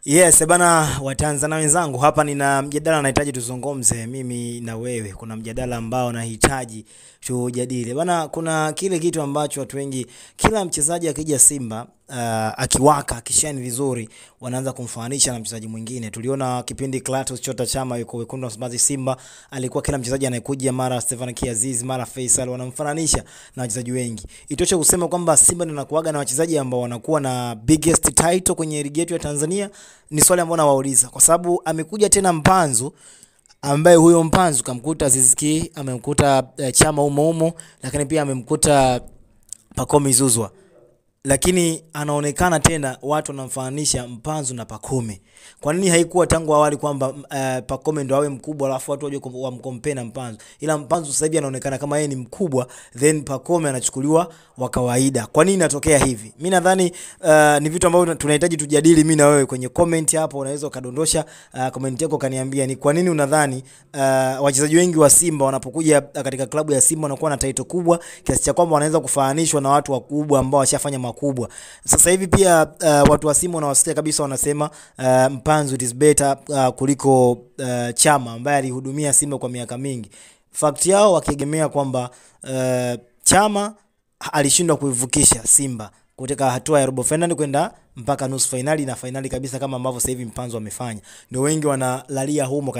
Yes, bana Watanzania wenzangu, hapa nina mjadala nahitaji tuzungumze mimi na wewe. Kuna mjadala ambao nahitaji tujadili. Bana, kuna kile kitu ambacho watu wengi, kila mchezaji akija Simba akiwaka akishani vizuri, wanaanza kumfananisha na mchezaji mwingine. Tuliona kipindi Clatous Chota Chama yuko Wekundu wa Msimbazi Simba, alikuwa kila mchezaji anayekuja mara Stefan Kiaziz, mara Faisal, wanamfananisha na wachezaji wengi. Itoshe kusema kwamba Simba ndio inakuaga na wachezaji ambao wanakuwa na biggest title kwenye ligi yetu ya Tanzania. Ni swali ambalo nawauliza kwa sababu amekuja tena Mpanzu, ambaye huyo Mpanzu kamkuta Aziz Ki, amemkuta Chama umo, lakini pia amemkuta Pacome Zouzoua. Lakini anaonekana tena watu wanamfananisha Mpanzu na Pacome. Kwa nini haikuwa tangu awali kwamba Pacome ndo awe mkubwa alafu watu waje wamkompare na Mpanzu? Ila Mpanzu sasa hivi anaonekana kama yeye ni mkubwa, then Pacome anachukuliwa wa kawaida. Kwa nini inatokea hivi? Mimi nadhani ni vitu ambavyo tunahitaji tujadili mimi na wewe. Kwenye comment hapo unaweza ukadondosha comment yako kaniambia ni kwa nini unadhani wachezaji wengi wa Simba wanapokuja katika klabu ya Simba wanakuwa na title kubwa kiasi cha kwamba wanaweza kufananishwa na watu wakubwa ambao washafanya makubwa. Sasa hivi pia watu wa Simba wanawasikia kabisa wanasema Mpanzu it is better kuliko Chama ambaye alihudumia Simba kwa miaka mingi. Fact yao wakiegemea kwamba Chama alishindwa kuivukisha Simba kutoka hatua ya robo finali kwenda mpaka nusu finali na finali kabisa kama ambavyo sasa hivi Mpanzu amefanya. Ndio wengi wanalalia humo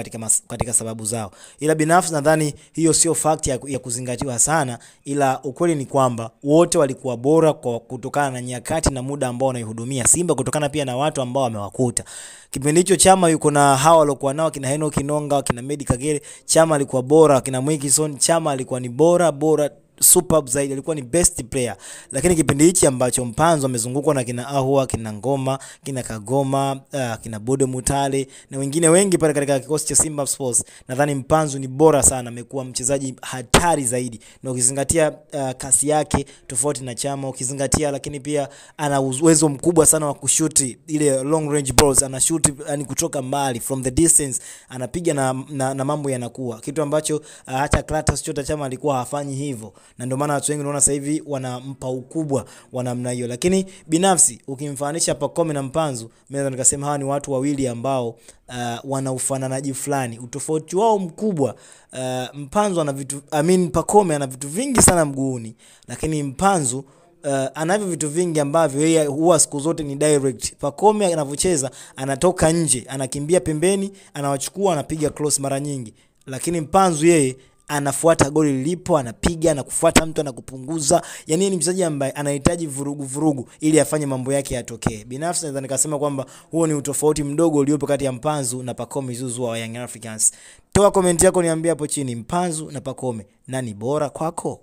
katika sababu zao. Ila binafsi nadhani hiyo sio fact ya kuzingatiwa sana, ila ukweli ni kwamba wote walikuwa bora kwa kutokana na nyakati na muda ambao wanaihudumia Simba, kutokana pia na watu ambao wamewakuta. Kipindi hicho Chama yuko na hawa waliokuwa nao kina Heno Kinonga, kina Medi Kagere, Chama alikuwa bora, kina Mwikison, Chama alikuwa ni bora superb zaidi, alikuwa ni best player. Lakini kipindi hichi ambacho Mpanzu amezungukwa na kina Ahua, kina Ngoma, kina Kagoma, kina Bode Mutale na wengine wengi pale katika kikosi cha Simba Sports, nadhani Mpanzu ni bora sana, amekuwa mchezaji hatari zaidi. Na ukizingatia kasi yake tofauti na Chama, ukizingatia lakini pia ana uwezo mkubwa sana wa kushuti ile long range balls, ana shoot yani kutoka mbali from the distance, anapiga na mambo yanakuwa. Kitu ambacho hata Clatous Chota Chama alikuwa hafanyi hivyo. Na ndio maana watu wengi wanaona sasa hivi wanampa ukubwa wa namna hiyo. Lakini binafsi ukimfananisha Pacome na Mpanzu, mimi nikasema hawa ni watu wawili ambao wana ufananaji fulani. Utofauti wao mkubwa, Mpanzu ana vitu, Pacome ana vitu vingi sana mguuni, lakini Mpanzu anavyo vitu vingi ambavyo yeye huwa siku zote ni direct. Pacome anavyocheza anatoka nje, anakimbia pembeni, anawachukua, anapiga cross mara nyingi. Lakini Mpanzu yeye anafuata goli lilipo, anapiga na kufuata mtu na kupunguza. Yani ni mchezaji ambaye anahitaji vurugu ili afanye mambo yake yatokee. Binafsi naweza nikasema kwamba huo ni utofauti mdogo uliopo kati ya Mpanzu na Pacome Zouzoua wa Young Africans. Toa comment yako niambie hapo chini, Mpanzu na Pacome nani bora kwako?